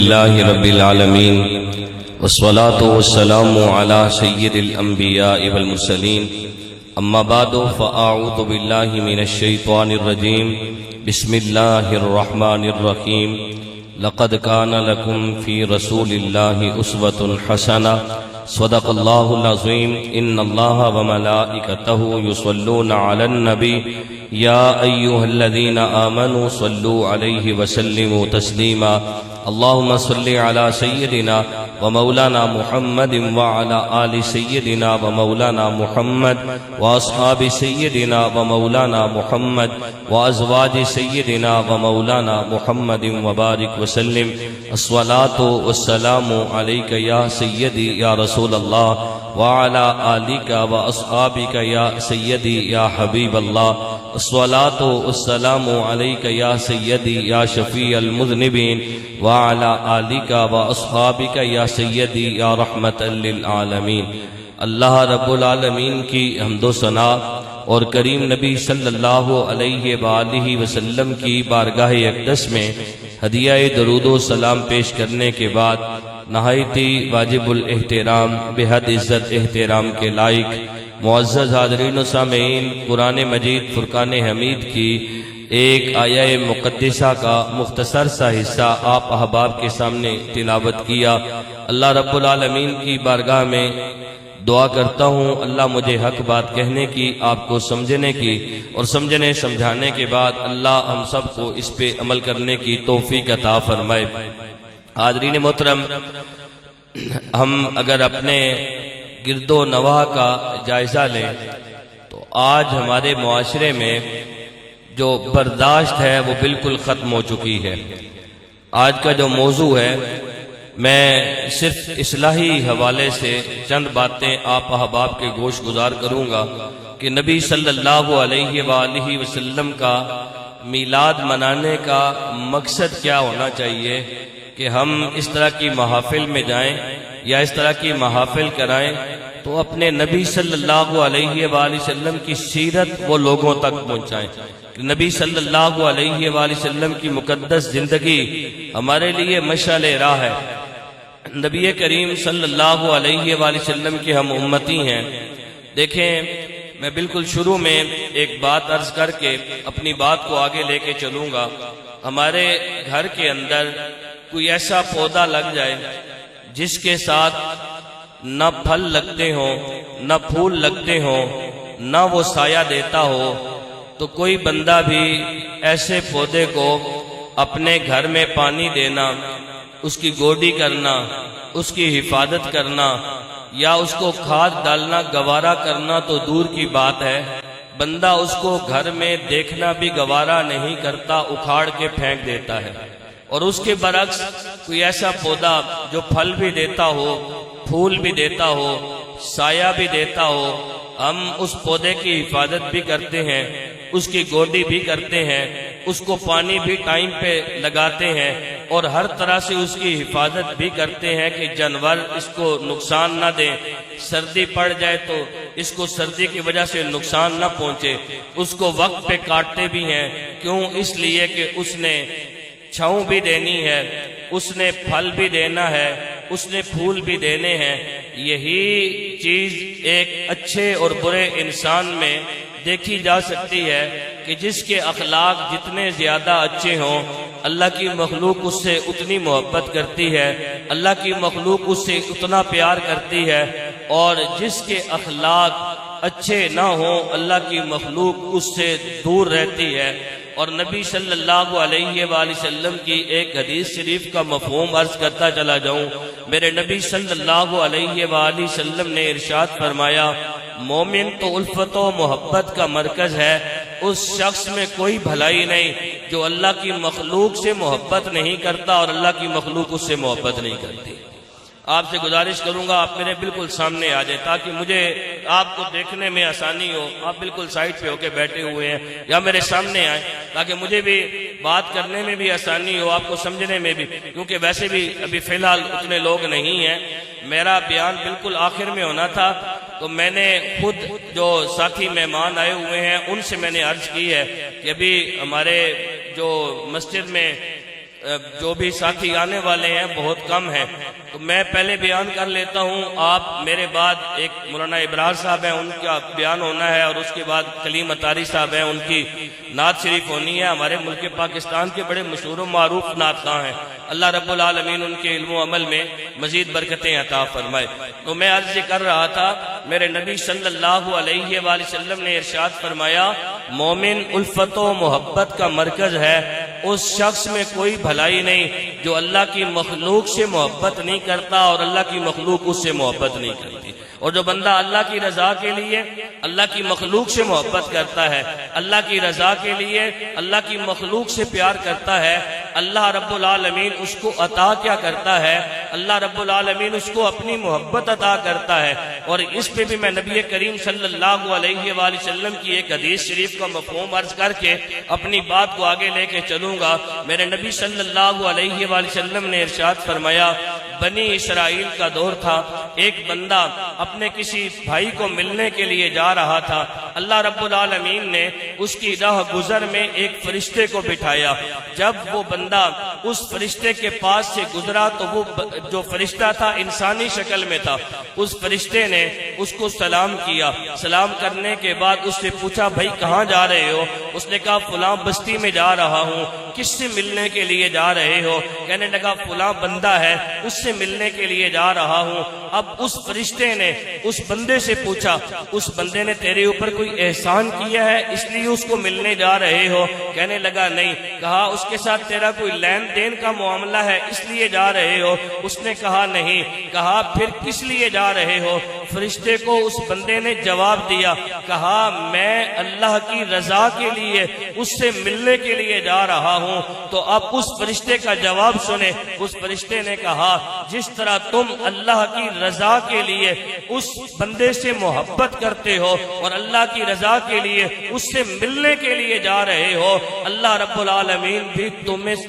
اللہ رب العالمین والصلاة والسلام على سید الانبیاء والمرسلین اما بعد فاعوذ باللہ من الشیطان الرجیم بسم اللہ الرحمن الرحیم لقد کان لکم فی رسول اللہ اسوۃ حسنہ صدق اللہ العظیم ان اللہ وملائکتہ یصلون علی النبی یا ایہا الذین آمنوا صلوا علیہ وسلموا تسلیما اللهم صل على سيدنا ومولانا محمد وعلى آل سيدنا ومولانا محمد وأصحاب سيدنا ومولانا محمد وأزواج سيدنا ومولانا محمد وبارك وسلم الصلاة والسلام عليك يا سيدي يا رسول الله وعلى آلك وأصحابك يا سيدي يا حبيب الله الصلاة والسلام عليك يا سيدي يا شفيع المذنبين وعلى آلك وأصحابك يا سيدي يا رحمة للعالمين۔ اللہ رب العالمین کی حمد و ثنا اور کریم نبی صلی اللہ علیہ وآلہ وسلم کی بارگاہ اقدس میں ہدیہ درود و سلام پیش کرنے کے بعد نہایتی واجب الاحترام بحد عزت احترام کے لائق معزز حاضرین و سامعین، قرآن مجید فرقان حمید کی ایک آیہ مقدسہ کا مختصر سا حصہ آپ احباب کے سامنے تلاوت کیا۔ اللہ رب العالمین کی بارگاہ میں دعا کرتا ہوں اللہ مجھے حق بات کہنے کی، آپ کو سمجھنے کی، اور سمجھنے سمجھانے کے بعد اللہ ہم سب کو اس پہ عمل کرنے کی توفیق عطا فرمائے۔ حاضرین محترم، ہم اگر اپنے گرد و نواح کا جائزہ لیں تو آج ہمارے معاشرے میں جو برداشت ہے وہ بالکل ختم ہو چکی ہے۔ آج کا جو موضوع ہے، میں صرف اصلاحی حوالے سے چند باتیں آپ احباب کے گوش گزار کروں گا کہ نبی صلی اللہ علیہ وآلہ وسلم کا میلاد منانے کا مقصد کیا ہونا چاہیے کہ ہم اس طرح کی محافل میں جائیں یا اس طرح کی محافل کرائیں تو اپنے نبی صلی اللہ علیہ وآلہ وسلم کی سیرت وہ لوگوں تک پہنچائیں۔ نبی صلی اللہ علیہ وآلہ وسلم کی مقدس زندگی ہمارے لیے مشعل راہ ہے۔ نبی کریم صلی اللہ علیہ وآلہ وسلم کے ہم امتی ہیں۔ دیکھیں، میں بالکل شروع میں ایک بات عرض کر کے اپنی بات کو آگے لے کے چلوں گا۔ ہمارے گھر کے اندر کوئی ایسا پودا لگ جائے جس کے ساتھ نہ پھل لگتے ہوں، نہ پھول لگتے ہوں، نہ وہ سایہ دیتا ہو، تو کوئی بندہ بھی ایسے پودے کو اپنے گھر میں پانی دینا، اس کی گوڈی کرنا، اس کی حفاظت کرنا یا اس کو کھاد ڈالنا گوارا کرنا تو دور کی بات ہے، بندہ اس کو گھر میں دیکھنا بھی گوارا نہیں کرتا، اکھاڑ کے پھینک دیتا ہے۔ اور اس کے برعکس کوئی ایسا پودا جو پھل بھی دیتا ہو، پھول بھی دیتا ہو، سایہ بھی دیتا ہو، ہم اس پودے کی حفاظت بھی کرتے ہیں، اس کی گوڈی بھی کرتے ہیں، اس کو پانی بھی ٹائم پہ لگاتے ہیں، اور ہر طرح سے اس کی حفاظت بھی کرتے ہیں کہ جانور اس کو نقصان نہ دیں، سردی پڑ جائے تو اس کو سردی کی وجہ سے نقصان نہ پہنچے، اس کو وقت پہ کاٹتے بھی ہیں۔ کیوں؟ اس لیے کہ اس نے چھاؤں بھی دینی ہے، اس نے پھل بھی دینا ہے، اس نے پھول بھی دینے ہیں۔ یہی چیز ایک اچھے اور برے انسان میں دیکھی جا سکتی ہے کہ جس کے اخلاق جتنے زیادہ اچھے ہوں، اللہ کی مخلوق اس سے اتنی محبت کرتی ہے، اللہ کی مخلوق اس سے اتنا پیار کرتی ہے، اور جس کے اخلاق اچھے نہ ہوں اللہ کی مخلوق اس سے دور رہتی ہے۔ اور نبی صلی اللہ علیہ وآلہ وسلم کی ایک حدیث شریف کا مفہوم عرض کرتا چلا جاؤں۔ میرے نبی صلی اللہ علیہ وآلہ وسلم نے ارشاد فرمایا، مومن تو الفت و محبت کا مرکز ہے، اس شخص میں کوئی بھلائی نہیں جو اللہ کی مخلوق سے محبت نہیں کرتا اور اللہ کی مخلوق اس سے محبت نہیں کرتی۔ آپ سے گزارش کروں گا آپ میرے بالکل سامنے آ جائیں تاکہ مجھے آپ کو دیکھنے میں آسانی ہو۔ آپ بالکل سائڈ پہ ہو کے بیٹھے ہوئے ہیں یا میرے سامنے آئیں تاکہ مجھے بھی بات کرنے میں بھی آسانی ہو، آپ کو سمجھنے میں بھی، کیونکہ ویسے بھی ابھی فی الحال اتنے لوگ نہیں ہیں۔ میرا بیان بالکل آخر میں ہونا تھا، تو میں نے خود جو ساتھی مہمان آئے ہوئے ہیں ان سے میں نے عرض کی ہے کہ ابھی ہمارے جو مسجد میں جو بھی ساتھی آنے والے ہیں بہت کم ہیں، تو میں پہلے بیان کر لیتا ہوں. آپ میرے بعد ایک مولانا ابراز صاحب ہیں، ان کا بیان ہونا ہے، اور اس کے بعد کلیم اتاری صاحب ہیں، ان کی نعت شریف ہونی ہے. ہمارے ملک پاکستان کے بڑے مشہور و معروف نعت خواں ہیں. اللہ رب العالمین ان کے علم و عمل میں مزید برکتیں عطا فرمائے. تو میں عرض کر رہا تھا، میرے نبی صلی اللہ علیہ وآلہ وسلم نے ارشاد فرمایا، مومن الفت و محبت کا مرکز ہے. اس شخص میں کوئی بھلائی نہیں جو اللہ کی مخلوق سے محبت نہیں کرتا اور اللہ کی مخلوق اس سے محبت نہیں کرتی. اور جو بندہ اللہ کی رضا کے لیے اللہ کی مخلوق سے محبت کرتا ہے، اللہ کی رضا کے لیے اللہ کی مخلوق سے پیار کرتا ہے، اللہ رب العالمین اس کو عطا کیا کرتا ہے؟ اللہ رب العالمین اس کو اپنی محبت عطا کرتا ہے. اور اس پہ بھی میں نبی کریم صلی اللہ علیہ وآلہ وسلم کی ایک حدیث شریف کا مفہوم عرض کر کے اپنی بات کو آگے لے کے چلوں گا. میرے نبی صلی اللہ علیہ وآلہ وسلم نے ارشاد فرمایا، بنی اسرائیل کا دور تھا، ایک بندہ اپنے کسی بھائی کو ملنے کے لیے جا رہا تھا. اللہ رب العالمین نے اس کی راہ گزر میں ایک فرشتے کو بٹھایا. جب وہ بندہ اس فرشتے کے پاس سے گزرا تو وہ جو فرشتہ تھا انسانی شکل میں تھا. اس فرشتے نے اس کو سلام کیا. سلام کرنے کے بعد اس سے پوچھا، بھائی کہاں جا رہے ہو؟ اس نے کہا، فلاں بستی میں جا رہا ہوں. کس سے ملنے کے لیے جا رہے ہو؟ کہنے لگا، فلاں بندہ ہے، اس سے ملنے کے لیے جا رہا ہوں. اب اس فرشتے نے اس بندے سے پوچھا، اس بندے نے تیرے اوپر کوئی احسان کیا ہے اس لیے اس کو ملنے جا رہے ہو؟ کہنے لگا نہیں. کہا، اس کے ساتھ تیرا کوئی لین دین کا معاملہ ہے اس لیے جا رہے ہو؟ اس نے کہا نہیں. کہا، پھر کس لیے جا رہے ہو؟ فرشتے کو اس بندے نے جواب دیا، کہا، میں اللہ کی رضا کے لیے اس سے ملنے کے لیے جا رہا ہوں. تو اب اس فرشتے کا جواب سنے. اس فرشتے نے کہا، جس طرح تم اللہ کی رضا کے لیے اس بندے سے محبت کرتے ہو اور اللہ کی رضا کے لیے اس سے ملنے کے لیے جا رہے ہو، اللہ رب العالمین بھی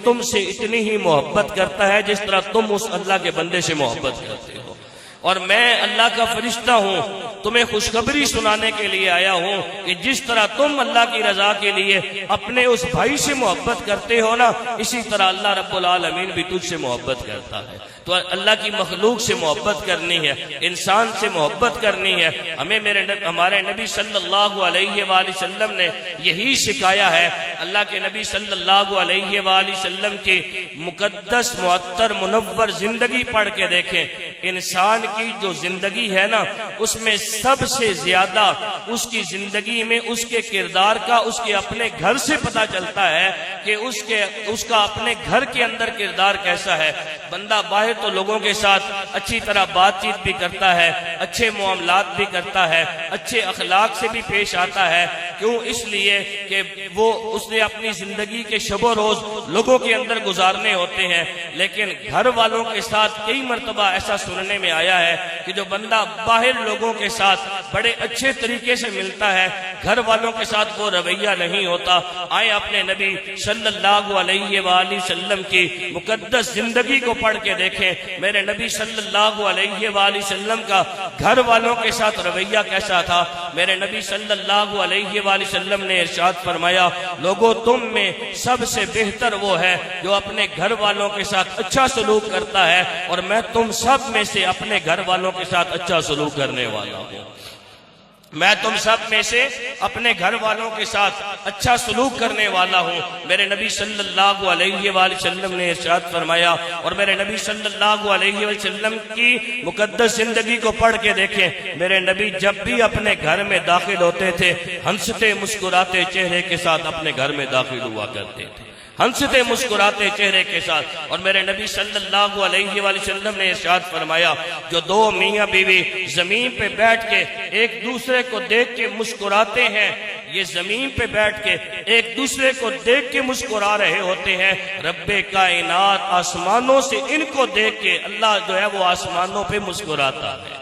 تم سے اتنی ہی محبت کرتا ہے جس طرح تم اس اللہ کے بندے سے محبت کرتے ہو. اور میں اللہ کا فرشتہ ہوں، تمہیں خوشخبری سنانے کے لیے آیا ہوں کہ جس طرح تم اللہ کی رضا کے لیے اپنے اس بھائی سے محبت کرتے ہو نا، اسی طرح اللہ رب العالمین بھی تجھ سے محبت کرتا ہے. تو اللہ کی مخلوق سے محبت کرنی ہے، انسان سے محبت کرنی ہے. ہمیں ہمارے نبی صلی اللہ علیہ وآلہ وسلم نے یہی سکھایا ہے. اللہ کے نبی صلی اللہ علیہ وآلہ وسلم کی مقدس معطر منور زندگی پڑھ کے دیکھیں. انسان کی جو زندگی ہے نا، اس میں سب سے زیادہ اس کی زندگی میں اس کے کردار کا اس کے اپنے گھر سے پتہ چلتا ہے کہ اس کا اپنے گھر کے اندر کردار کیسا ہے. بندہ باہر تو لوگوں کے ساتھ اچھی طرح بات چیت بھی کرتا ہے، اچھے معاملات بھی کرتا ہے، اچھے اخلاق سے بھی پیش آتا ہے. کیوں؟ اس لیے کہ اس نے اپنی زندگی کے شب و روز لوگوں کے اندر گزارنے ہوتے ہیں. لیکن گھر والوں کے ساتھ کئی مرتبہ ایسا سننے میں آیا ہے کہ جو بندہ باہر لوگوں کے ساتھ بڑے اچھے طریقے سے ملتا ہے، گھر والوں کے ساتھ وہ رویہ نہیں ہوتا. آئے اپنے نبی صلی اللہ علیہ وآلہ وسلم کی مقدس زندگی کو پڑھ کے دیکھیں. میرے نبی صلی اللہ علیہ وآلہ وسلم کا گھر والوں کے ساتھ رویہ کیسا تھا. میرے نبی صلی اللہ علیہ وآلہ وسلم نے ارشاد فرمایا، لوگوں تم میں سب سے بہتر وہ ہے جو اپنے گھر والوں کے ساتھ اچھا سلوک کرتا ہے، اور میں تم سب میں سے اپنے گھر والوں کے ساتھ اچھا سلوک کرنے والا ہوں. میں تم سب میں سے اپنے گھر والوں کے ساتھ اچھا سلوک کرنے والا ہوں. میرے نبی صلی اللہ علیہ وآلہ وسلم نے ارشاد فرمایا، اور میرے نبی صلی اللہ علیہ وسلم کی مقدس زندگی کو پڑھ کے دیکھیں. میرے نبی جب بھی اپنے گھر میں داخل ہوتے تھے، ہنستے مسکراتے چہرے کے ساتھ اپنے گھر میں داخل ہوا کرتے تھے، ہنستے مسکراتے چہرے کے ساتھ. اور میرے نبی صلی اللہ علیہ وآلہ وسلم نے ارشاد فرمایا، جو دو میاں بیوی زمین پہ بیٹھ کے ایک دوسرے کو دیکھ کے مسکراتے ہیں، یہ زمین پہ بیٹھ کے ایک دوسرے کو دیکھ کے مسکرا رہے ہوتے ہیں، رب کائنات آسمانوں سے ان کو دیکھ کے اللہ جو ہے وہ آسمانوں پہ مسکراتا ہے.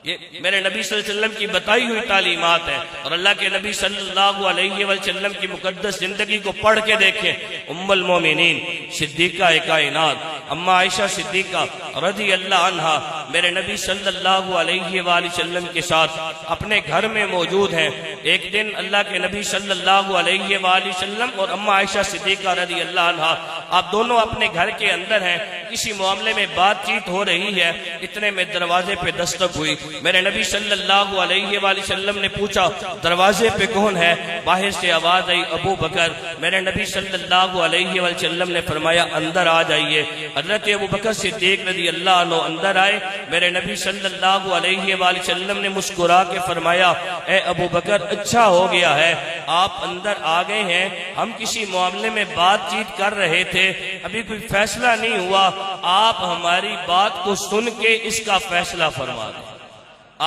یہ میرے نبی صلی اللہ علیہ وسلم کی بتائی ہوئی تعلیمات ہیں. اور اللہ کے نبی صلی اللہ علیہ وسلم کی مقدس زندگی کو پڑھ کے دیکھیں. ام المومنین صدیقہ کائنات اما عائشہ صدیقہ رضی اللہ عنہا میرے نبی صلی اللہ علیہ وآلہ وسلم کے ساتھ اپنے گھر میں موجود ہیں. ایک دن اللہ کے نبی صلی اللہ علیہ وآلہ وسلم اور اما عائشہ صدیقہ رضی اللہ عنہا آپ دونوں اپنے گھر کے اندر ہیں، کسی معاملے میں بات چیت ہو رہی ہے، اتنے میں دروازے پہ دستک ہوئی۔ میرے نبی صلی اللہ علیہ وآلہ وسلم نے پوچھا دروازے پہ کون ہے؟ باہر سے آواز آئی ابو بکر۔ میرے نبی صلی اللہ علیہ وآلہ وسلم نے فرمایا اندر آ جائیے۔ حضرت ابو بکر صدیق رضی اللہ عنہ اندر آئے۔ میرے نبی صلی اللہ علیہ وآلہ وسلم نے مسکرا کے فرمایا اے ابو بکر اچھا ہو گیا ہے آپ اندر آ گئے ہیں، ہم کسی معاملے میں بات چیت کر رہے تھے، ابھی کوئی فیصلہ نہیں ہوا، آپ ہماری بات کو سن کے اس کا فیصلہ فرما دیں،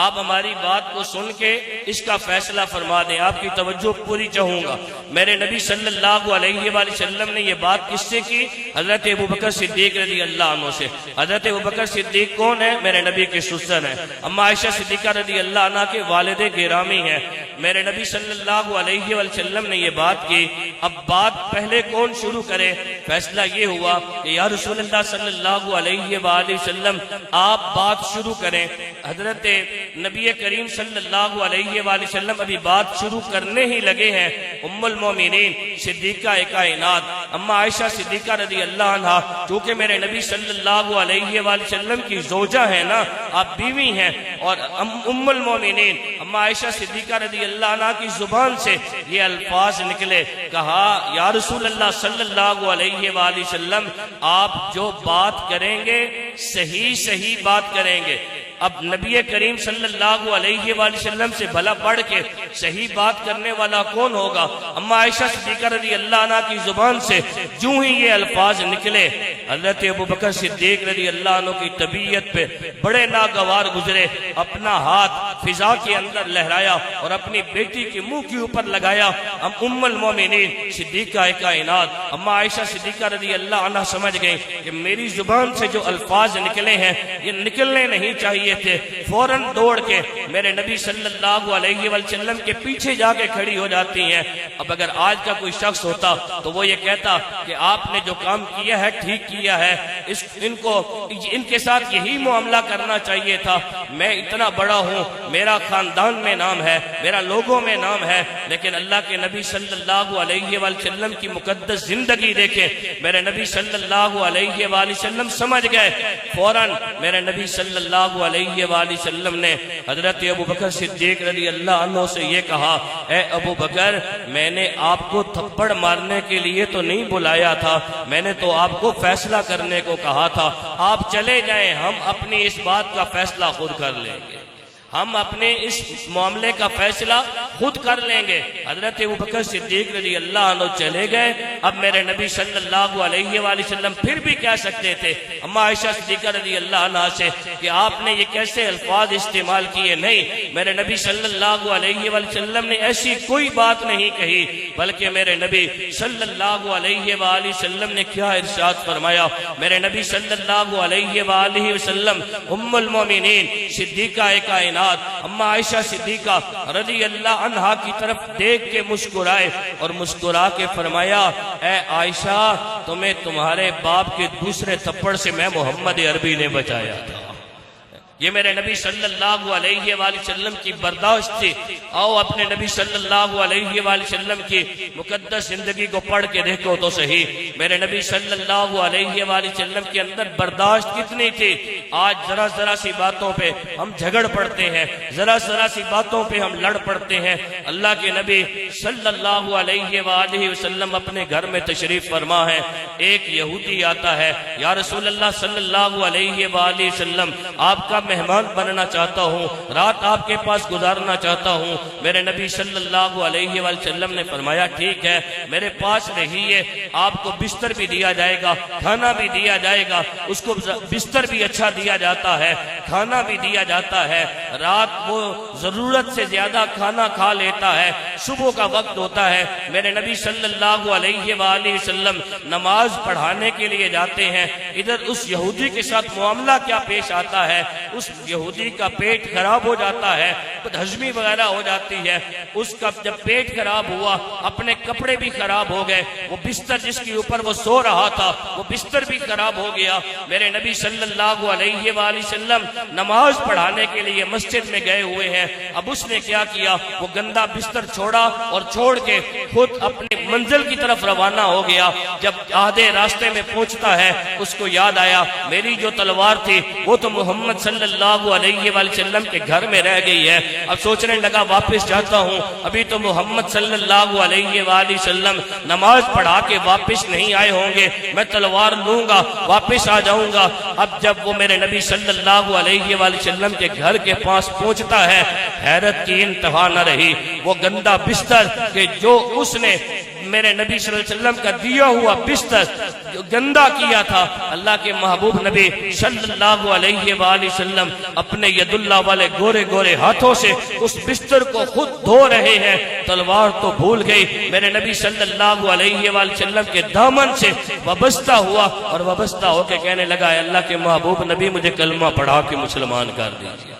آپ ہماری بات کو سن کے اس کا فیصلہ فرما دیں، آپ کی توجہ پوری چاہوں گا۔ میرے نبی صلی اللہ علیہ وآلہ وسلم نے یہ بات کس سے کی؟ حضرت ابو بکر صدیق رضی اللہ عنہ سے۔ حضرت ابو بکر صدیق کون ہے؟ میرے نبی کے سسر ہیں، اما عائشہ صدیقہ رضی اللہ عنہ کے والد گرامی ہیں۔ میرے نبی صلی اللہ علیہ وآلہ وسلم نے یہ بات کی، اب بات پہلے کون شروع کرے؟ فیصلہ یہ ہوا کہ یا رسول اللہ صلی اللہ علیہ وآلہ وسلم آپ بات شروع کریں۔ حضرت نبی کریم صلی اللہ علیہ وآلہ وسلم ابھی بات شروع کرنے ہی لگے ہیں، ام المومنین صدیقہ کائنات اما عائشہ صدیقہ رضی اللہ عنہ، چونکہ میرے نبی صلی اللہ علیہ وآلہ وسلم کی زوجہ ہے نا، آپ بیوی ہیں، اور ام المومنین اما عائشہ صدیقہ رضی اللہ عنہ کی زبان سے یہ الفاظ نکلے، کہا یا رسول اللہ صلی اللہ علیہ وآلہ وسلم آپ جو بات کریں گے صحیح بات کریں گے۔ اب نبی کریم صلی اللہ علیہ وآلہ وسلم سے بھلا بڑھ کے صحیح بات کرنے والا کون ہوگا؟ اما عائشہ صدیقہ رضی اللہ عنہ کی زبان سے جو ہی یہ الفاظ نکلے، حضرت ابو بکر صدیق رضی اللہ عنہ کی طبیعت پہ بڑے ناگوار گزرے، اپنا ہاتھ فضا کے اندر لہرایا اور اپنی بیٹی کے منہ کے اوپر لگایا۔ ام المومنین صدیقہ کائنات اما عائشہ صدیقہ رضی اللہ عنہ سمجھ گئیں کہ میری زبان سے جو الفاظ نکلے ہیں یہ نکلنے نہیں چاہیے تھے، فوراً دوڑ کے میرے نبی صلی اللہ علیہ وآلہ وسلم کے پیچھے جا کے کھڑی ہو جاتی ہیں۔ اب اگر آج کا کوئی شخص ہوتا تو وہ یہ کہتا کہ آپ نے جو کام کیا ہے ٹھیک کیا ہے، ان کے ساتھ یہی معاملہ کرنا چاہیے تھا، میں اتنا بڑا ہوں، میرا خاندان میں نام ہے، میرا لوگوں میں نام ہے، لیکن اللہ کے نبی صلی اللہ علیہ وآلہ وسلم کی مقدس زندگی دیکھیں، میرے نبی صلی اللہ علیہ وآلہ وسلم سمجھ گئے، فوراً میرے نبی صلی اللہ علیہ وآلہ وسلم نے حضرت ابو بکر صدیق رضی اللہ عنہ سے یہ کہا اے ابو بکر میں نے آپ کو تھپڑ مارنے کے لیے تو نہیں بلایا تھا، میں نے تو آپ کو فیصلہ کرنے کو کہا تھا، آپ چلے جائیں، ہم اپنی اس بات کا فیصلہ خود کر لیں گے، ہم اپنے اس معاملے کا فیصلہ خود کر لیں گے۔ حضرت ابو بکر صدیق رضی اللہ عنہ چلے گئے۔ اب میرے نبی صلی اللہ علیہ وآلہ وسلم پھر بھی کہہ سکتے تھے اما عائشہ صدیقہ رضی اللہ عنہ سے کہ آپ نے یہ کیسے الفاظ استعمال کیے، نہیں، میرے نبی صلی اللہ علیہ وآلہ وسلم نے ایسی کوئی بات نہیں کہی، بلکہ میرے نبی صلی اللہ علیہ وآلہ وسلم نے کیا ارشاد فرمایا؟ میرے نبی صلی اللہ علیہ وآلہ وسلم ام المومنین صدیقہ کائنات اما عائشہ صدیقہ رضی اللہ عنہا کی طرف دیکھ کے مسکرائے اور مسکرا کے فرمایا اے عائشہ تمہیں تمہارے باپ کے دوسرے تھپڑ سے میں محمد عربی نے بچایا تھا۔ یہ میرے نبی صلی اللہ علیہ وآلہ وسلم کی برداشت تھی۔ آؤ اپنے نبی صلی اللہ علیہ وآلہ وسلم کی مقدس زندگی کو پڑھ کے دیکھو تو صحیح، میرے نبی صلی اللہ علیہ وآلہ وسلم کے اندر برداشت کتنی تھی۔ آج ذرا سی باتوں پہ ہم جھگڑ پڑتے ہیں، ذرا سی باتوں پہ ہم لڑ پڑتے ہیں۔ اللہ کے نبی صلی اللہ علیہ وآلہ وسلم اپنے گھر میں تشریف فرما ہے، ایک یہودی آتا ہے، یا رسول اللہ صلی اللہ علیہ وآلہ وسلم آپ کا مہمان بننا چاہتا ہوں، رات آپ کے پاس گزارنا چاہتا ہوں۔ میرے نبی صلی اللہ علیہ وآلہ وسلم نے فرمایا ٹھیک ہے میرے پاس رہیے، آپ کو بستر بھی دیا جائے گا، کھانا بھی دیا جائے گا، اس کو بستر بھی اچھا دیا جاتا ہے، کھانا بھی دیا جاتا ہے، رات وہ ضرورت سے زیادہ کھانا کھا لیتا ہے، صبح کا وقت ہوتا ہے، میرے نبی صلی اللہ علیہ وآلہ وسلم نماز پڑھانے کے لیے جاتے ہیں، ادھر اس یہودی کے ساتھ معاملہ کیا پیش آتا ہے، اس یہودی کا پیٹ خراب ہو جاتا ہے، بدہضمی وغیرہ ہو جاتی ہے، اس کا جب پیٹ خراب ہوا اپنے کپڑے بھی خراب ہو گئے، وہ بستر جس کے اوپر وہ سو رہا تھا وہ بستر بھی خراب ہو گیا۔ میرے نبی صلی اللہ علیہ وآلہ وسلم نماز پڑھانے کے لیے مسجد میں گئے ہوئے ہیں۔ اب اس نے کیا کیا، وہ گندا بستر چھوڑا اور چھوڑ کے خود اپنے منزل کی طرف روانہ ہو گیا۔ جب آدھے راستے میں پہنچتا ہے اس کو یاد آیا میری جو تلوار تھی وہ تو محمد صلی اللہ علیہ وآلہ وسلم کے گھر میں رہ گئی ہے۔ اب سوچنے لگا واپس جاتا ہوں، ابھی تو محمد صلی اللہ علیہ وآلہ وسلم نماز پڑھا کے واپس نہیں آئے ہوں گے، میں تلوار لوں گا واپس آ جاؤں گا۔ اب جب وہ میرے نبی صلی اللہ علیہ وآلہ وسلم کے گھر کے پاس پہنچتا ہے، حیرت کی انتہا نہ رہی۔ وہ گندا بستر کہ جو اس نے میرے نبی صلی اللہ علیہ وسلم کا دیا ہوا بستر جو گندا کیا تھا، اللہ کے محبوب نبی صلی اللہ علیہ وآلہ وسلم اپنے ید اللہ والے گورے گورے ہاتھوں سے اس بستر کو خود دھو رہے ہیں۔ تلوار تو بھول گئی، میرے نبی صلی اللہ علیہ وآلہ وسلم کے دامن سے وابستہ ہوا اور وابستہ ہو کے کہنے لگا اے اللہ کے محبوب نبی مجھے کلمہ پڑھا کے مسلمان کر دیجیے،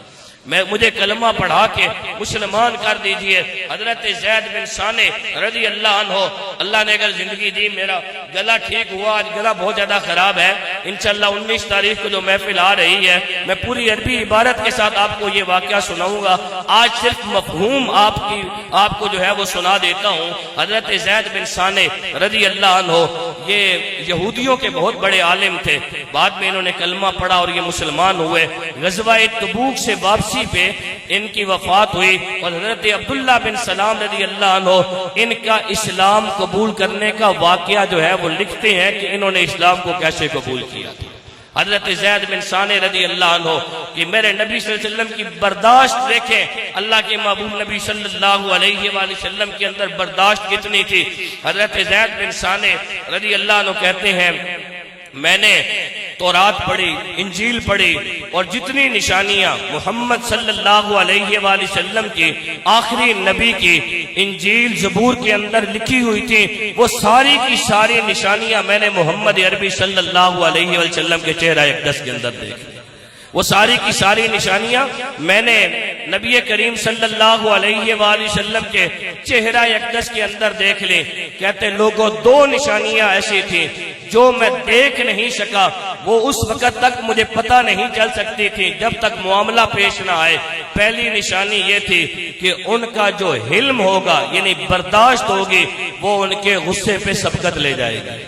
مجھے کلمہ پڑھا کے مسلمان کر دیجئے۔ حضرت زید بن ثانی رضی اللہ عنہ، اللہ نے اگر زندگی دی میرا گلا ٹھیک ہوا، آج گلا بہت زیادہ خراب ہے، انشاءاللہ 19 تاریخ کو جو محفل آ رہی ہے میں پوری عربی عبارت کے ساتھ آپ کو یہ واقعہ سناؤں گا، آج صرف مفہوم آپ کو جو ہے وہ سنا دیتا ہوں۔ حضرت زید بن ثانی رضی اللہ عنہ یہ یہودیوں کے بہت بڑے عالم تھے، بعد میں انہوں نے کلمہ پڑھا اور یہ مسلمان ہوئے۔ غزوہ تبوک سے واپسی پہ ان کی وفات ہوئی اور حضرت عبداللہ بن سلام رضی اللہ عنہ ان کا اسلام قبول کرنے کا واقعہ جو ہے وہ لکھتے ہیں کہ انہوں نے اسلام کو کیسے قبول کیا تھا۔ حضرت زید بن ثانی رضی اللہ عنہ کہ میرے نبی صلی اللہ علیہ وسلم کی برداشت دیکھیں، اللہ کے محبوب نبی صلی اللہ علیہ وآلہ وسلم کے اندر برداشت کتنی تھی۔ حضرت زید بن ثانی رضی اللہ عنہ کہتے ہیں میں نے تورات پڑھی، انجیل پڑھی اور جتنی نشانیاں محمد صلی اللہ علیہ وآلہ وسلم کی آخری نبی کی انجیل زبور کے اندر لکھی ہوئی تھی وہ ساری کی ساری نشانیاں میں نے محمد عربی صلی اللہ علیہ وآلہ وسلم کے چہرہ اقدس کے اندر دیکھی۔ وہ ساری کی ساری نشانیاں میں نے نبی کریم صلی اللہ علیہ وآلہ وسلم کے چہرہ اقدس کے اندر دیکھ لی۔ کہتے لوگوں دو نشانیاں ایسی تھیں جو میں دیکھ نہیں سکا، وہ اس وقت تک مجھے پتہ نہیں چل سکتی تھی جب تک معاملہ پیش نہ آئے۔ پہلی نشانی یہ تھی کہ ان کا جو حلم ہوگا یعنی برداشت ہوگی وہ ان کے غصے پہ سبقت لے جائے گی،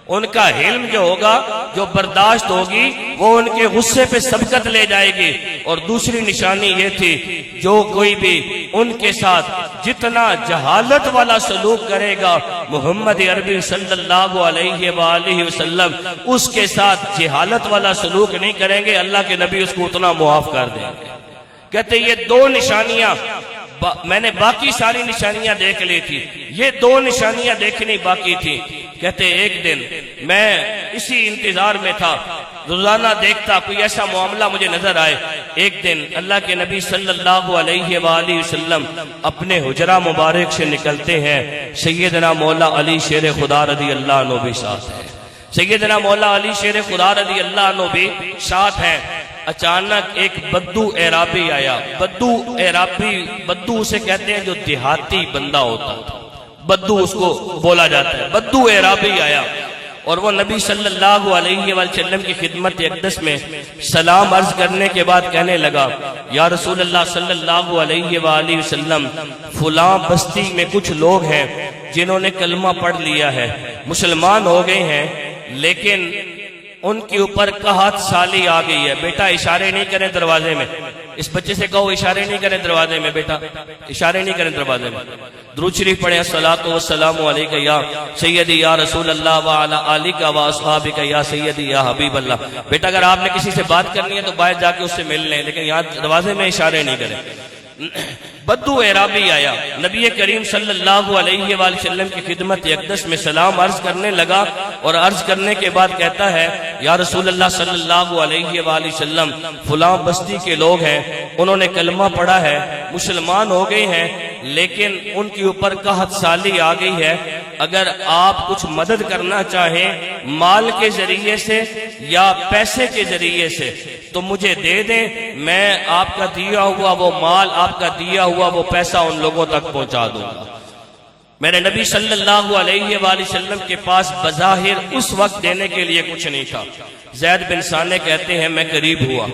ان کا حلم جو ہوگا جو برداشت ہوگی وہ ان کے غصے پہ سبقت لے جائے گی۔ اور دوسری نشانی یہ تھی جو کوئی بھی ان کے ساتھ جتنا جہالت والا سلوک کرے گا محمد عربی صلی اللہ علیہ وآلہ وسلم اس کے ساتھ جہالت والا سلوک نہیں کریں گے، اللہ کے نبی اس کو اتنا معاف کر دیں گے۔ کہتے یہ دو نشانیاں میں نے باقی ساری نشانیاں دیکھ لی تھی، یہ دو نشانیاں دیکھنی باقی تھی۔ کہتے ایک دن میں اسی انتظار میں تھا، روزانہ دیکھتا کوئی ایسا معاملہ مجھے نظر آئے۔ ایک دن اللہ کے نبی صلی اللہ علیہ وآلہ وسلم اپنے حجرہ مبارک سے نکلتے ہیں، سیدنا مولا علی شیر خدا رضی اللہ عنہ بھی ساتھ ہے، سیدنا مولا علی شیر خدا رضی اللہ عنہ بھی ساتھ ہیں۔ اچانک ایک بدو اعرابی آیا، بدو اسے کہتے ہیں جو دیہاتی بندہ ہوتا تھا، بدو اس کو بولا جاتا ہے، بدو اعرابی آیا اور وہ نبی صلی اللہ علیہ وآلہ وسلم کی خدمت اقدس میں سلام عرض کرنے کے بعد کہنے لگا یا رسول اللہ صلی اللہ علیہ وآلہ وسلم فلاں بستی میں کچھ لوگ ہیں جنہوں نے کلمہ پڑھ لیا ہے، مسلمان ہو گئے ہیں، لیکن ان کے اوپر قحط سالی آ گئی ہے۔ بیٹا اشارے نہیں کریں دروازے میں، اس بچے سے کہو اشارے نہیں کریں دروازے میں، بیٹا اشارے نہیں کریں دروازے میں۔ درود شریف پڑھیں الصلاۃ والسلام علیک یا سیدی یا رسول اللہ وعلی آلک و اصحابک یا سیدی یا حبیب اللہ۔ بیٹا اگر آپ نے کسی سے بات کرنی ہے تو باہر جا کے اس سے مل لیں، لیکن یہاں دروازے میں اشارے نہیں کریں۔ بدو اعرابی آیا، نبی کریم صلی اللہ علیہ وآلہ وسلم کی خدمت اقدس میں سلام عرض کرنے لگا اور عرض کرنے کے بعد کہتا ہے یا رسول اللہ صلی اللہ علیہ وآلہ وسلم فلاں بستی کے لوگ ہیں، انہوں نے کلمہ پڑھا ہے، مسلمان ہو گئے ہیں، لیکن ان کے اوپر قحط سالی آ گئی ہے، اگر آپ کچھ مدد کرنا چاہیں مال کے ذریعے سے یا پیسے کے ذریعے سے تو مجھے دے دیں، میں آپ کا دیا ہوا وہ مال، آپ کا دیا ہوا وہ پیسہ ان لوگوں تک پہنچا دوں گا۔ میرے نبی صلی اللہ علیہ وآلہ وسلم کے پاس بظاہر اس وقت دینے کے لیے کچھ نہیں تھا۔ زید بن ثانیہ کہتے ہیں میں قریب ہوا،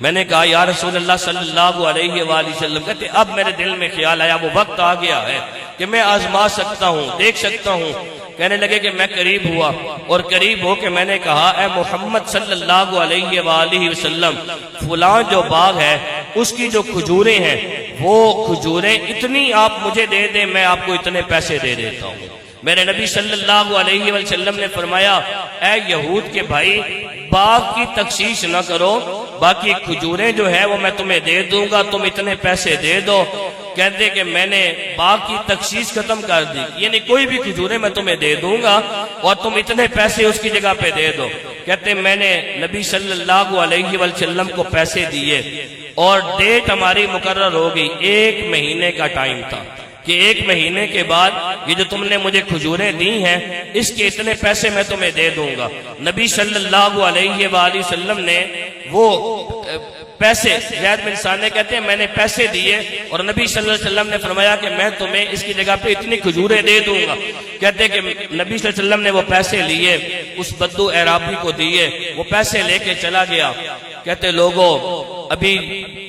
میں نے کہا یا رسول اللہ صلی اللہ علیہ وآلہ وسلم، کہتے اب میرے دل میں خیال آیا وہ وقت آ گیا ہے کہ میں آزما سکتا ہوں، دیکھ سکتا ہوں۔ کہنے لگے کہ میں قریب ہوا اور قریب ہو کے میں نے کہا اے محمد صلی اللہ علیہ وآلہ وسلم، فلاں جو باغ ہے اس کی جو کھجوریں ہیں وہ کھجوریں اتنی آپ مجھے دے دیں، میں آپ کو اتنے پیسے دے دیتا ہوں۔ میرے نبی صلی اللہ علیہ وسلم نے فرمایا اے یہود کے بھائی، باغ کی تخصیص نہ کرو، باقی کھجوریں جو ہے وہ میں تمہیں دے دوں گا، تم اتنے پیسے دے دو۔ کہتے کہ میں نے باغ کی تخصیص ختم کر دی، یعنی کوئی بھی کھجوریں میں تمہیں دے دوں گا اور تم اتنے پیسے اس کی جگہ پہ دے دو۔ کہتے میں نے نبی صلی اللہ علیہ وسلم کو پیسے دیے اور ڈیٹ ہماری مقرر ہو گئی، 1 مہینے کا ٹائم تھا کہ 1 مہینے کے بعد یہ جو تم نے مجھے کھجوریں دی ہیں اس کے اتنے پیسے میں تمہیں دے دوں گا۔ نبی صلی اللہ علیہ وآلہ وسلم نے وہ پیسے، زید بن ثانیہ کہتے ہیں میں نے پیسے دیے اور نبی صلی اللہ علیہ وسلم نے فرمایا کہ میں تمہیں اس کی جگہ پہ اتنی کھجوریں دے دوں گا۔ کہتے کہ نبی صلی اللہ علیہ وسلم نے وہ پیسے لیے، اس بدو اعرابی کو دیے، وہ پیسے لے کے چلا گیا۔ کہتے لوگوں ابھی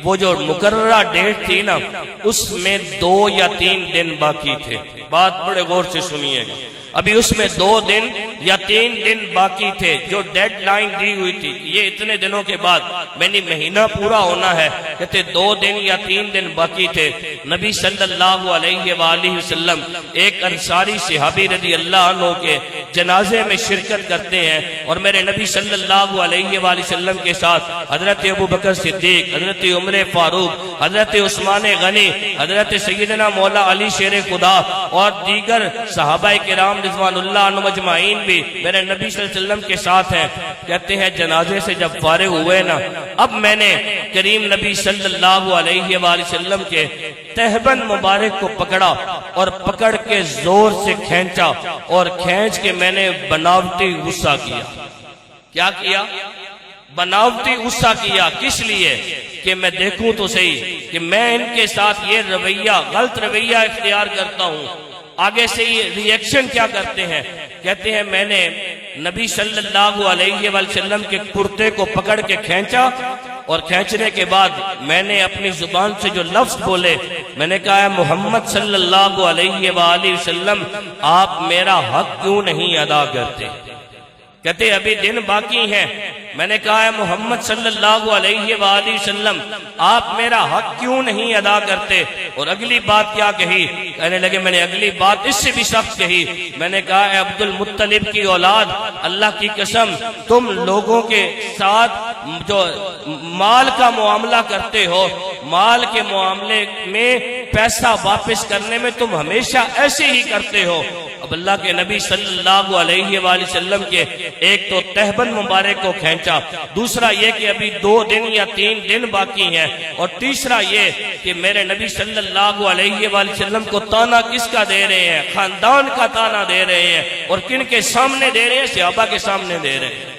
وہ جو مقررہ ڈیٹ تھی نا اس میں 2 یا 3 دن باقی تھے، بات بڑے غور سے سنیے گا، ابھی اس میں 2 دن یا 3 دن باقی تھے جو ڈیڈ لائن دی ہوئی تھی، یہ اتنے دنوں کے بعد میں نے مہینہ پورا ہونا ہے۔ کہتے 2 دن یا 3 دن باقی تھے۔ نبی صلی اللہ علیہ وآلہ وسلم ایک انصاری صحابی رضی اللہ عنہ کے جنازے میں شرکت کرتے ہیں اور میرے نبی صلی اللہ علیہ وآلہ وسلم کے ساتھ حضرت ابوبکر صدیق، حضرت عمر فاروق، حضرت عثمان غنی، حضرت سیدنا مولا علی شیر خدا اور دیگر صحابہ کرام رضوان اللہ عنہم اجمعین بھی میرے نبی صلی اللہ علیہ وسلم کے ساتھ ہیں۔ کہتے ہیں جنازے سے جب فارغ ہوئے نا، اب میں نے کریم نبی صلی اللہ علیہ وآلہ وسلم کے تہبند مبارک کو پکڑا اور پکڑ کے زور سے کھینچا اور کھینچ کے میں نے بناوٹی غصہ کیا۔ کیا کیا؟ بناوٹی غصہ کیا۔ کس لیے؟ کہ میں دیکھوں تو صحیح کہ میں ان کے ساتھ یہ رویہ، غلط رویہ اختیار کرتا ہوں، آگے سے یہ ری ایکشن کیا کرتے ہیں۔ کہتے ہیں میں نے نبی صلی اللہ علیہ وسلم کے کرتے کو پکڑ کے کھینچا اور کھینچنے کے بعد میں نے اپنی زبان سے جو لفظ بولے، میں نے کہا محمد صلی اللہ علیہ وآلہ وسلم آپ میرا حق کیوں نہیں ادا کرتے؟ کہتے ابھی دن باقی ہیں۔ میں نے کہا محمد صلی اللہ علیہ وآلہ وسلم آپ میرا حق کیوں نہیں ادا کرتے؟ اور اگلی بات کیا کہی؟ کہنے لگے میں نے اگلی بات اس سے بھی سخت کہی، میں نے کہا اے عبد المطلب کی اولاد، اللہ کی قسم تم لوگوں کے ساتھ جو مال کا معاملہ کرتے ہو، مال کے معاملے میں پیسہ واپس کرنے میں تم ہمیشہ ایسے ہی کرتے ہو۔ اب اللہ کے نبی صلی اللہ علیہ وآلہ وسلم کے ایک تو تہبند مبارک کو کھینچا، دوسرا یہ کہ ابھی 2 دن یا 3 دن باقی ہیں، اور تیسرا یہ کہ میرے نبی صلی اللہ علیہ وآلہ وسلم کو تانا کس کا دے رہے ہیں؟ خاندان کا تانا دے رہے ہیں۔ اور کن کے سامنے دے رہے ہیں؟ صحابہ کے سامنے دے رہے ہیں۔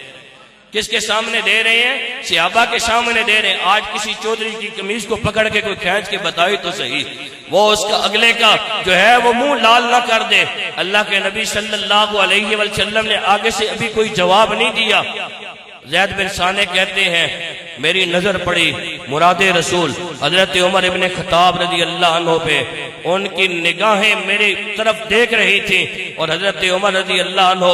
کس کے سامنے دے رہے ہیں؟ صحابہ کے سامنے دے رہے ہیں۔ آج کسی چودھری کی قمیض کو پکڑ کے کوئی کھینچ کے بتائی تو صحیح، وہ اس کا اگلے کا جو ہے وہ منہ لال نہ کر دے۔ اللہ کے نبی صلی اللہ علیہ وسلم نے آگے سے ابھی کوئی جواب نہیں دیا۔ زید بن ثانیہ کہتے ہیں میری نظر پڑی مراد رسول حضرت عمر ابن خطاب رضی اللہ عنہ پہ، ان کی نگاہیں میری طرف دیکھ رہی تھی اور حضرت عمر رضی اللہ عنہ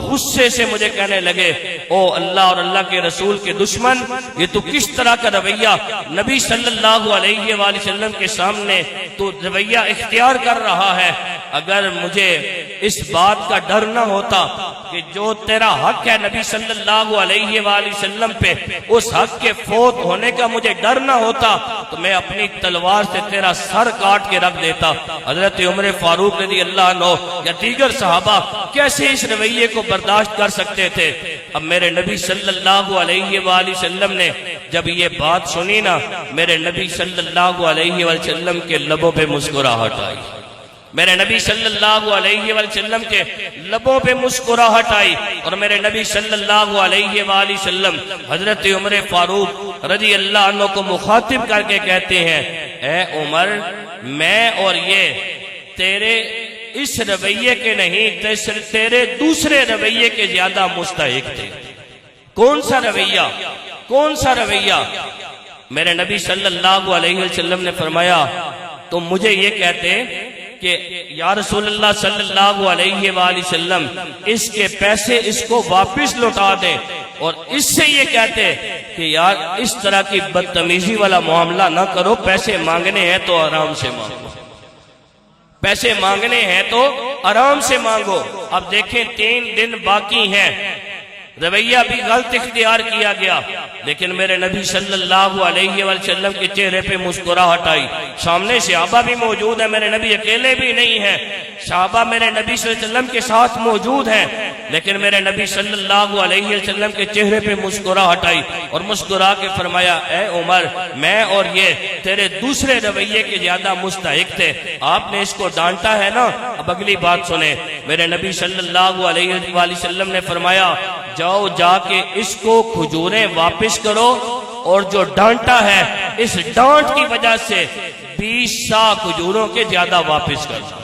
غصے سے مجھے کہنے لگے او اللہ اور اللہ کے رسول کے دشمن، یہ تو کس طرح کا رویہ نبی صلی اللہ علیہ وآلہ وسلم کے سامنے تو رویہ اختیار کر رہا ہے؟ اگر مجھے اس بات کا ڈر نہ ہوتا کہ جو تیرا حق ہے نبی صلی اللہ علیہ وآلہ وسلم پہ، اس حق کے فوت ہونے کا مجھے ڈر نہ ہوتا تو میں اپنی تلوار سے تیرا سر کاٹ کے رکھ دیتا۔ حضرت عمر فاروق رضی اللہ عنہ یا دیگر صحابہ کیسے اس رویے کو برداشت کر سکتے تھے؟ اب میرے نبی صلی اللہ علیہ وآلہ وسلم نے جب یہ بات سنی نا، میرے نبی صلی اللہ علیہ وسلم کے لبوں پہ مسکراہٹ آئی۔ میرے نبی صلی اللہ علیہ وآلہ وسلم کے لبوں پہ مسکراہٹ آئی اور میرے نبی صلی اللہ علیہ وآلہ وسلم حضرت عمر فاروق رضی اللہ عنہ کو مخاطب کر کے کہتے ہیں، اے عمر، میں اور یہ تیرے اس رویے کے نہیں، تیرے دوسرے رویے کے زیادہ مستحق تھے۔ کون سا رویہ؟ کون سا رویہ؟ میرے نبی صلی اللہ علیہ وسلم نے فرمایا، تم مجھے یہ کہتے کہ یا رسول اللہ صلی اللہ علیہ وآلہ وسلم اس کے پیسے اس کو واپس لوٹا دیں، اور اس سے یہ کہتے کہ یار اس طرح کی بدتمیزی والا معاملہ نہ کرو، پیسے مانگنے ہیں تو آرام سے مانگو، پیسے مانگنے ہیں تو آرام سے مانگو۔ اب دیکھیں 3 دن باقی ہیں، رویہ بھی غلط اختیار کیا گیا، لیکن میرے نبی صلی اللہ علیہ وآلہ وسلم کے چہرے پہ مسکراہٹ آئی۔ سامنے صحابہ بھی موجود ہیں، میرے نبی اکیلے بھی نہیں ہیں، صحابہ میرے نبی صلی اللہ علیہ وسلم کے ساتھ موجود ہیں، لیکن میرے نبی صلی اللہ علیہ وسلم کے چہرے پہ مسکراہٹ آئی اور مسکرا کے فرمایا، اے عمر، میں اور یہ تیرے دوسرے رویے کے زیادہ مستحق تھے۔ آپ نے اس کو ڈانٹا ہے نا۔ اب اگلی بات سنیں، میرے نبی صلی اللہ علیہ وآلہ وسلم نے فرمایا، جاؤ جا کے اس کو کھجوریں واپس کرو، اور جو ڈانٹا ہے اس ڈانٹ کی وجہ سے 20 سا کھجوروں کے زیادہ واپس کرو۔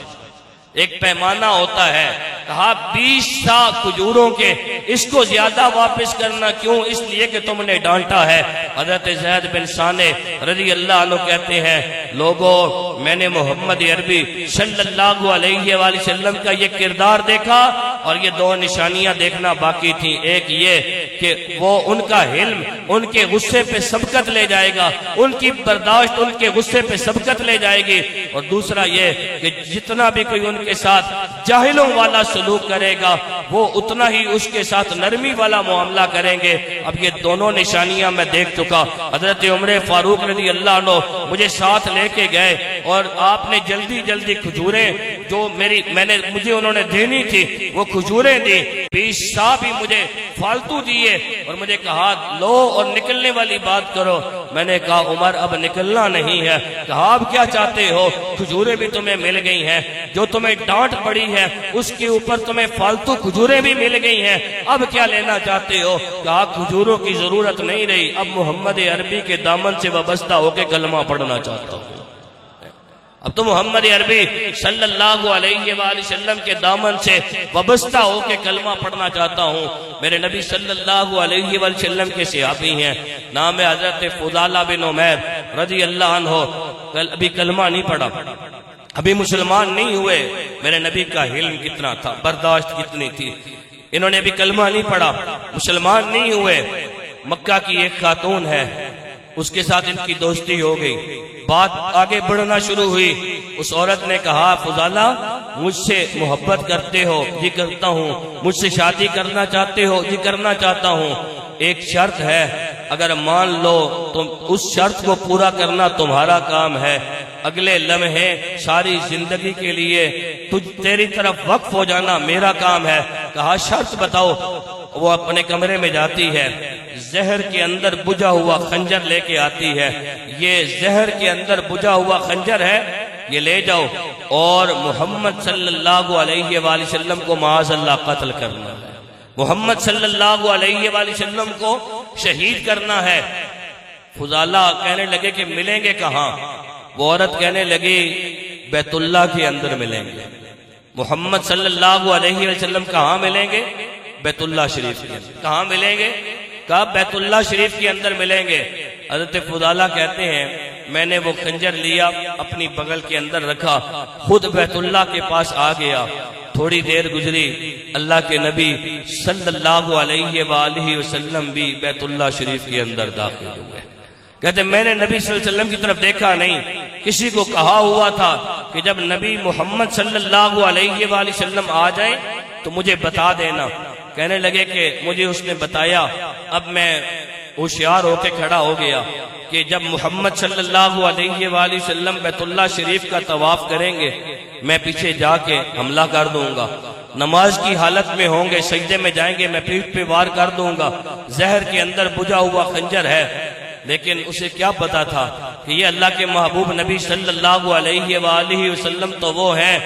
ایک پیمانہ ہوتا ہے، کہا 20 سا کھجوروں کے اس کو زیادہ واپس کرنا، کیوں؟ اس لیے کہ تم نے ڈانٹا ہے۔ حضرت زید بن ثانیہ رضی اللہ عنہ کہتے ہیں، لوگوں، میں نے محمد عربی صلی اللہ علیہ وآلہ وسلم کا یہ کردار دیکھا، اور یہ 2 نشانیاں دیکھنا باقی تھیں۔ ایک یہ کہ وہ ان کا حلم ان کے غصے پہ سبقت لے جائے گا، ان کی برداشت ان کے غصے پہ سبقت لے جائے گی، اور دوسرا یہ کہ جتنا بھی کوئی ان کے ساتھ جاہلوں والا سلوک کرے گا وہ اتنا ہی اس کے ساتھ نرمی والا معاملہ کریں گے۔ اب یہ دونوں نشانیاں میں دیکھ چکا۔ حضرت عمر فاروق رضی اللہ عنہ مجھے ساتھ لے کے گئے، اور آپ نے جلدی جلدی کھجوریں جو مجھے انہوں نے دینی تھی وہ کھجوریں دی، 20 سا بھی مجھے فالتو دیے، اور مجھے کہا لو اور نکلنے والی بات کرو۔ میں نے کہا عمر اب نکلنا نہیں ہے۔ کہا اب کیا چاہتے ہو؟ کھجوریں بھی تمہیں مل گئی ہیں، جو تمہیں ڈانٹ پڑی ہے اس کے اوپر تمہیں فالتو کھجوریں بھی مل گئی ہیں، اب کیا لینا چاہتے ہو؟ کہا کھجوروں کی ضرورت نہیں رہی، اب محمد عربی کے دامن سے وابستہ ہو کے کلمہ پڑھنا چاہتا ہوں۔ اب تو محمد عربی صلی اللہ علیہ وآلہ وسلم کے دامن سے وابستہ ہو کے کلمہ پڑھنا چاہتا ہوں۔ میرے نبی صلی اللہ علیہ وآلہ وسلم کے صحابی ہیں، نام ہے حضرت فضالہ بن عمیر رضی اللہ عنہ، ابھی کلمہ نہیں پڑھا، ابھی مسلمان نہیں ہوئے۔ میرے نبی کا حلم کتنا تھا، برداشت کتنی تھی، انہوں نے ابھی کلمہ نہیں پڑھا، مسلمان نہیں ہوئے۔ مکہ کی ایک خاتون ہے، اس کے ساتھ ان کی دوستی ہو گئی، بات آگے بڑھنا شروع ہوئی۔ اس عورت نے کہا، فضالہ مجھ سے محبت کرتے ہو؟ جی کرتا ہوں۔ مجھ سے شادی کرنا چاہتے ہو؟ جی کرنا چاہتا ہوں۔ ایک شرط ہے، اگر مان لو تو اس شرط کو پورا کرنا تمہارا کام ہے، اگلے لمحے ساری زندگی کے لیے تیری طرف وقف ہو جانا میرا کام ہے۔ کہا شرط بتاؤ۔ وہ اپنے کمرے میں جاتی ہے، زہر کے اندر بجھا ہوا خنجر لے کے آتی ہے، یہ زہر کے اندر بجھا ہوا خنجر ہے، یہ لے جاؤ اور محمد صلی اللہ علیہ وآلہ وسلم کو معاذ اللہ قتل کرنا ہے، محمد صلی اللہ علیہ وآلہ وسلم کو شہید کرنا ہے۔ فضالہ کہنے لگے کہ ملیں گے کہاں؟ وہ عورت کہنے لگی بیت اللہ کے اندر ملیں گے۔ محمد صلی اللہ علیہ وسلم کہاں ملیں گے؟ بیت اللہ شریف کے اندر۔ کہاں ملیں گے؟ کہا بیت اللہ شریف کے اندر ملیں گے۔ حضرت فضالہ کہتے ہیں میں نے وہ خنجر لیا، اپنی بغل کے اندر رکھا، خود بیت اللہ کے پاس آ گیا۔ تھوڑی دیر گزری، اللہ کے نبی صلی اللہ علیہ وآلہ وسلم بھی بیت اللہ شریف کے اندر داخل ہوئے۔ کہتے میں نے نبی صلی اللہ علیہ وسلم کی طرف دیکھا نہیں، کسی کو کہا ہوا تھا کہ جب نبی محمد صلی اللہ علیہ وآلہ وسلم آ جائیں تو مجھے بتا دینا۔ کہنے لگے کہ مجھے اس نے بتایا، اب میں ہوشیار ہو کے کھڑا ہو گیا کہ جب محمد صلی اللہ علیہ وآلہ وسلم بیت اللہ شریف کا طواف کریں گے میں پیچھے جا کے حملہ کر دوں گا، نماز کی حالت میں ہوں گے، سجدے میں جائیں گے، میں پیٹھ پہ وار کر دوں گا۔ زہر کے اندر بجھا ہوا خنجر ہے، لیکن اسے کیا پتا تھا کہ یہ اللہ کے محبوب نبی صلی اللہ علیہ وآلہ وسلم تو وہ ہیں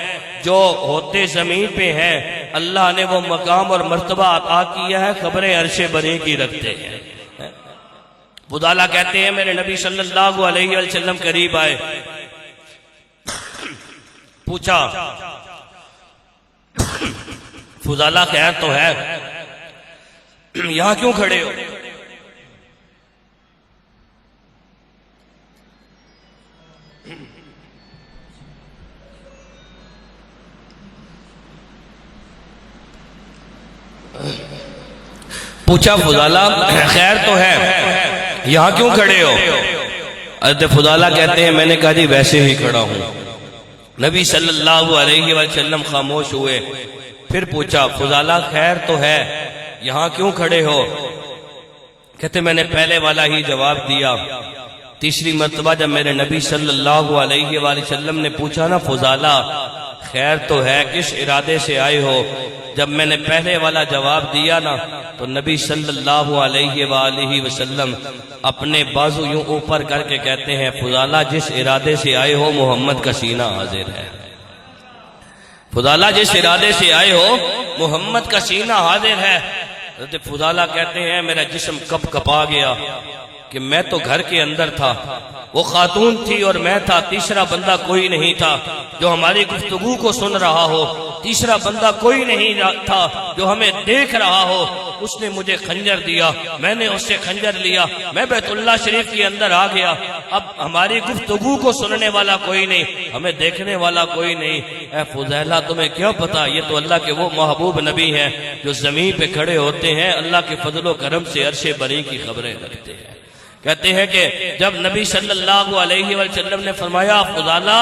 جو ہوتے زمین پہ ہیں اللہ نے وہ مقام اور مرتبہ عطا کیا ہے، خبریں عرش بری کی رکھتے ہیں۔ فضالہ کہتے ہیں میرے نبی صلی اللہ علیہ وسلم قریب آئے، پوچھا فضالہ خیر تو ہے، یہاں کیوں کھڑے ہو؟ پوچھا فضالہ خیر تو ہے، یہاں کیوں کھڑے ہو؟ حضرت فضالہ کہتے ہیں میں نے کہا جی ویسے ہی کھڑا ہوں۔ نبی صلی اللہ علیہ وسلم خاموش ہوئے، پھر پوچھا فضالہ خیر تو ہے، یہاں کیوں کھڑے ہو؟ کہتے میں نے پہلے والا ہی جواب دیا۔ تیسری مرتبہ جب میرے نبی صلی اللہ علیہ وسلم نے پوچھا نا فضالہ خیر تو ہے، کس ارادے سے آئے ہو؟ جب میں نے پہلے والا جواب دیا نا تو نبی صلی اللہ علیہ وآلہ وسلم اپنے بازو یوں اوپر کر کے کہتے ہیں فضالہ جس ارادے سے آئے ہو محمد کا سینہ حاضر ہے۔ فضالہ جس ارادے سے آئے ہو محمد کا سینہ حاضر ہے۔ حضرت فضالہ کہتے ہیں میرا جسم کپ کپا گیا کہ میں تو گھر کے اندر تھا، وہ خاتون تھی اور میں تھا، تیسرا بندہ کوئی نہیں تھا جو ہماری گفتگو کو سن رہا ہو، تیسرا بندہ کوئی نہیں تھا جو ہمیں دیکھ رہا ہو۔ اس نے مجھے خنجر دیا، میں نے اس سے خنجر لیا، میں بیت اللہ شریف کے اندر آ گیا۔ اب ہماری گفتگو کو سننے والا کوئی نہیں، ہمیں دیکھنے والا کوئی نہیں۔ اے فضالہ تمہیں کیا پتا، یہ تو اللہ کے وہ محبوب نبی ہیں جو زمین پہ کھڑے ہوتے ہیں، اللہ کے فضل و کرم سے عرش بری کی خبریں رکھتے ہیں۔ کہتے ہیں کہ جب نبی صلی اللہ علیہ وسلم نے فرمایا فضالہ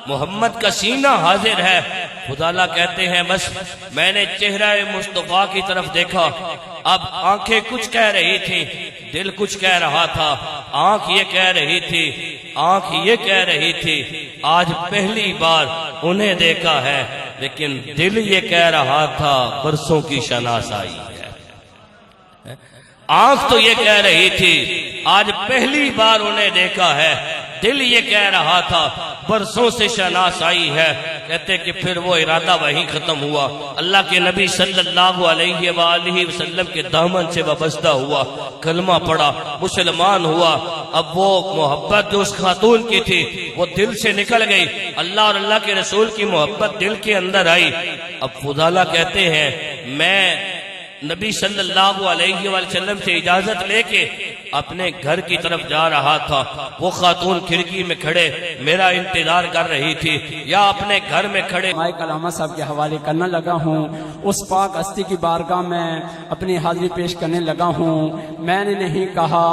محمد کا سینہ حاضر ہے، فضالہ کہتے ہیں بس میں نے چہرہ مصطفیٰ کی طرف دیکھا، اب آنکھیں کچھ کہہ رہی تھی، دل کچھ کہہ رہا تھا۔ آنکھ یہ کہہ رہی تھی، آنکھ یہ کہہ رہی تھی آج پہلی بار انہیں دیکھا ہے، لیکن دل یہ کہہ رہا تھا برسوں کی شناسائی ہے۔ آنکھ تو یہ کہہ رہی تھی آج پہلی بار انہیں دیکھا ہے، دل یہ کہہ رہا تھا برسوں سے شناسائی ہے۔ کہتے کہ پھر وہ ارادہ وہیں ختم ہوا، اللہ کے نبی صلی اللہ علیہ وآلہ وسلم کے دامن سے وابستہ ہوا، کلمہ پڑھا، مسلمان ہوا۔ اب وہ محبت جو اس خاتون کی تھی وہ دل سے نکل گئی، اللہ اور اللہ کے رسول کی محبت دل کے اندر آئی۔ اب فضالہ کہتے ہیں میں نبی صلی اللہ علیہ وسلم سے اجازت لے کے اپنے گھر کی طرف جا رہا تھا، وہ خاتون کھڑکی میں کھڑے میرا انتظار کر رہی تھی، یا اپنے گھر میں کھڑے مائک علامہ صاحب کے حوالے کرنا لگا ہوں۔ اس پاک ہستی کی بارگاہ میں اپنی حاضری پیش کرنے لگا ہوں۔ میں نے نہیں کہا،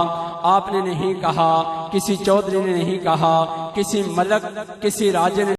آپ نے نہیں کہا، کسی چودھری نے نہیں کہا، کسی ملک، کسی راجے نے